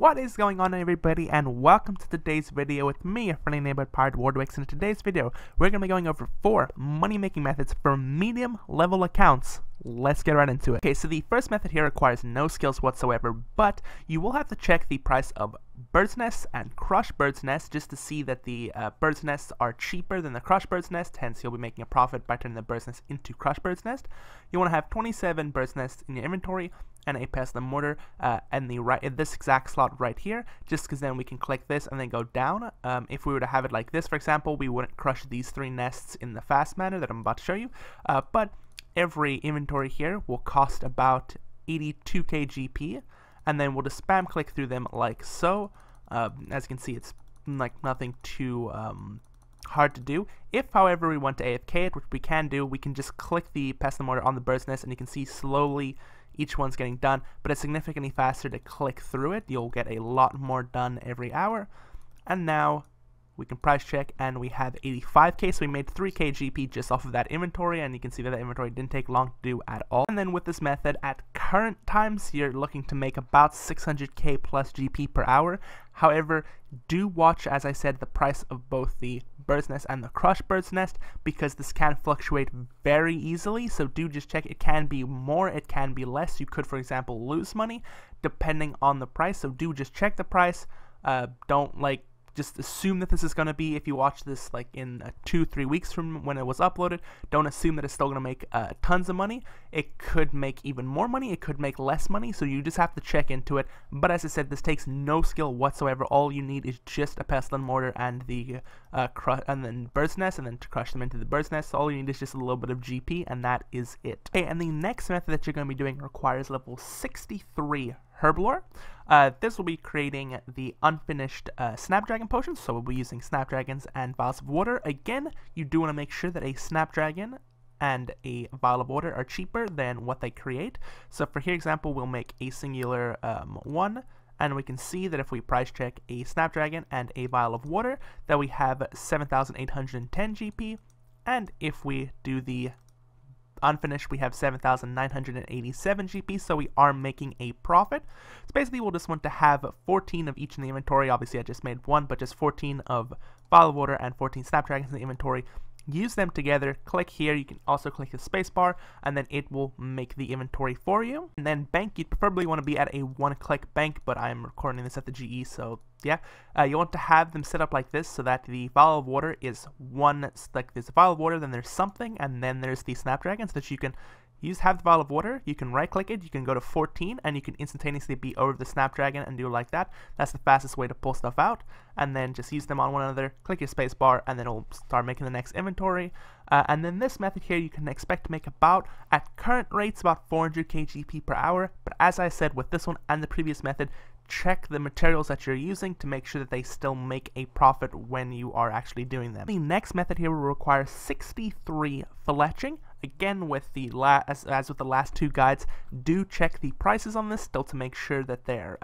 What is going on, everybody, and welcome to today's video with me, your friendly neighborhood pirate Wardwix. In today's video, we're going to be going over 4 money-making methods for medium-level accounts. Let's get right into it. Okay, so the first method here requires no skills whatsoever, but you will have to check the price of bird's nests and crushed bird's nests just to see that the bird's nests are cheaper than the crushed bird's nest. Hence, you'll be making a profit by turning the bird's nest into crushed bird's nest. You want to have 27 bird's nests in your inventory and a pestle and mortar in this exact slot right here, just because then we can click this and then go down. If we were to have it like this, for example, we wouldn't crush these 3 nests in the fast manner that I'm about to show you, but every inventory here will cost about 82k GP, and then we'll just spam click through them like so. As you can see, it's like nothing too hard to do. If, however, we want to AFK it, which we can do, we can just click the pestle and mortar on the bird's nest, and you can see slowly each one's getting done, but it's significantly faster to click through it. You'll get a lot more done every hour. And now we can price check, and we have 85k, so we made 3k GP just off of that inventory, and you can see that the inventory didn't take long to do at all. And then with this method, at current times, you're looking to make about 600k plus GP per hour. However, do watch, as I said, the price of both the bird's nest and the crushed bird's nest, because this can fluctuate very easily. So do just check. It can be more, it can be less. You could, for example, lose money depending on the price. So do just check the price. Don't just assume that this is going to be, if you watch this like in 2-3 weeks from when it was uploaded, don't assume that it's still going to make tons of money. It could make even more money, it could make less money, so you just have to check into it. But as I said, this takes no skill whatsoever. All you need is just a pestle and mortar and the and then bird's nest, and then to crush them into the bird's nest. So all you need is just a little bit of GP, and that is it. Okay, and the next method that you're going to be doing requires level 63 Herblore. This will be creating the unfinished Snapdragon potions, so we'll be using Snapdragons and vials of water. Again, you do want to make sure that a Snapdragon and a vial of water are cheaper than what they create. So for here example, we'll make a singular one, and we can see that if we price check a Snapdragon and a vial of water, that we have 7,810 GP, and if we do the unfinished, we have 7,987 GP, so we are making a profit. So basically, we'll just want to have 14 of each in the inventory. Obviously, I just made 1, but just 14 of vial of water and 14 Snapdragons in the inventory. Use them together, click here, you can also click the spacebar, and then it will make the inventory for you. And then bank, you'd preferably want to be at a 1-click bank, but I'm recording this at the GE, so yeah. You want to have them set up like this, so that the vial of water is there's a vial of water, then there's something, and then there's the Snapdragon, so that you can have the vial of water, you can right click it, you can go to 14, and you can instantaneously be over the Snapdragon and do it like that. That's the fastest way to pull stuff out. And then just use them on one another, click your space bar, and then it'll start making the next inventory. And then this method here, you can expect to make about, at current rates, about 400k GP per hour. But as I said with this one and the previous method, check the materials that you're using to make sure that they still make a profit when you are actually doing them. The next method here will require 63 fletching. Again, with the as with the last 2 guides, do check the prices on this still to make sure that they're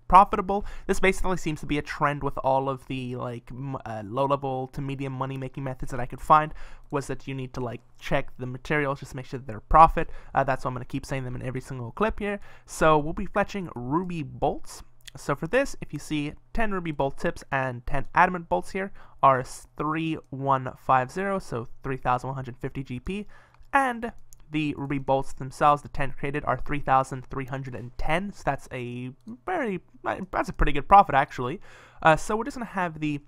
profitable. This basically seems to be a trend with all of the low-level to medium money-making methods that I could find, was that you need to check the materials just to make sure that they're profit. That's why I'm going to keep saying them in every single clip here. So we'll be fletching ruby bolts. So for this, if you see 10 ruby bolt tips and 10 adamant bolts here are 3150, so 3,150 GP, and the ruby bolts themselves, the 10 created, are 3,310, so that's a pretty good profit actually. So we're just going to have the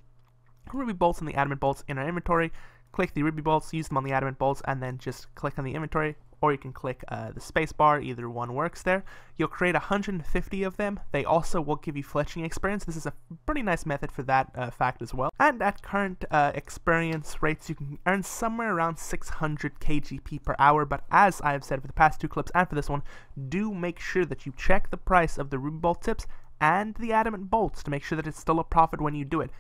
ruby bolts and the adamant bolts in our inventory. Click the ruby bolts, use them on the adamant bolts, and then just click on the inventory, or you can click the space bar, either one works there. You'll create 150 of them. They also will give you fletching experience. This is a pretty nice method for that fact as well. And at current experience rates, you can earn somewhere around 600k GP per hour, but as I have said for the past 2 clips and for this one, do make sure that you check the price of the ruby bolt tips and the adamant bolts to make sure that it's still a profit when you do it.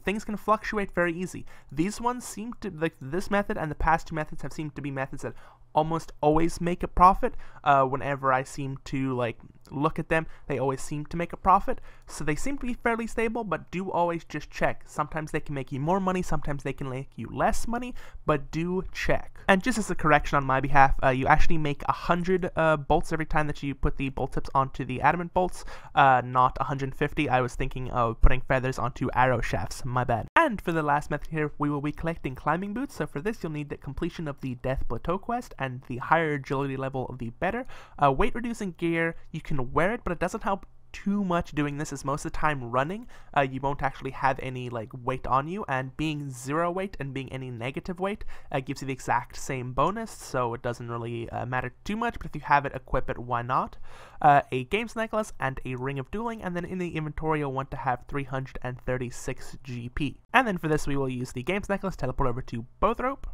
Things can fluctuate very easy. These ones seem to, this method and the past 2 methods have seemed to be methods that almost always make a profit. Whenever I seem to look at them, they always seem to make a profit, so they seem to be fairly stable, but do always just check. Sometimes they can make you more money, sometimes they can make you less money, but do check. And just as a correction on my behalf, you actually make 100 bolts every time that you put the bolt tips onto the adamant bolts, not 150. I was thinking of putting feathers onto arrow shafts, my bad. And for the last method here, we will be collecting climbing boots. So for this, you'll need the completion of the Death Plateau quest, and the higher agility level, the better. Weight reducing gear, you can wear it, but it doesn't help too much doing this, as most of the time running, you won't actually have any like weight on you, and being 0 weight and being any negative weight gives you the exact same bonus, so it doesn't really matter too much, but if you have it, equip it, why not? A games necklace and a ring of dueling, and then in the inventory you'll want to have 336 GP. And then for this we will use the games necklace, teleport over to both rope.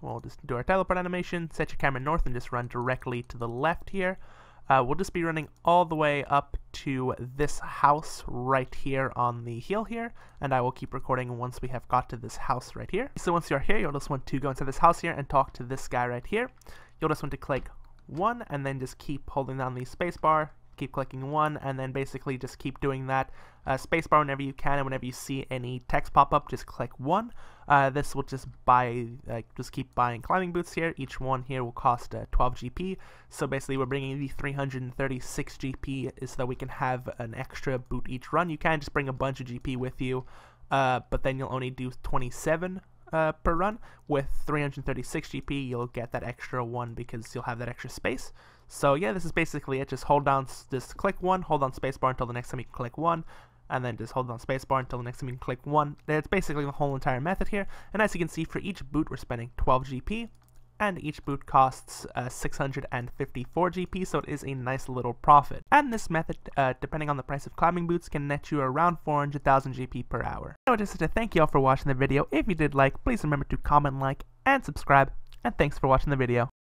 We'll just do our teleport animation, set your camera north and just run directly to the left here. We'll just be running all the way up to this house right here on the hill here, and I will keep recording once we have got to this house right here. So once you're here, you'll just want to go into this house here and talk to this guy right here. You'll just want to click 1 and then just keep holding down the spacebar, keep clicking 1, and then basically just keep doing that spacebar whenever you can, and whenever you see any text pop up, just click 1. This will just just keep buying climbing boots here. Each one here will cost 12 GP. So basically we're bringing the 336 GP so that we can have an extra boot each run. You can just bring a bunch of GP with you, but then you'll only do 27 per run. With 336 GP, you'll get that extra one because you'll have that extra space. So yeah, this is basically it. Just click 1, hold down spacebar until the next time you can click 1, and then just hold down spacebar until the next time you can click 1. That's basically the whole entire method here. And as you can see, for each boot we're spending 12 GP, and each boot costs 654 GP, so it is a nice little profit. And this method, depending on the price of climbing boots, can net you around 400,000 GP per hour. So just to thank you all for watching the video. If you did like, please remember to comment, like, and subscribe, and thanks for watching the video.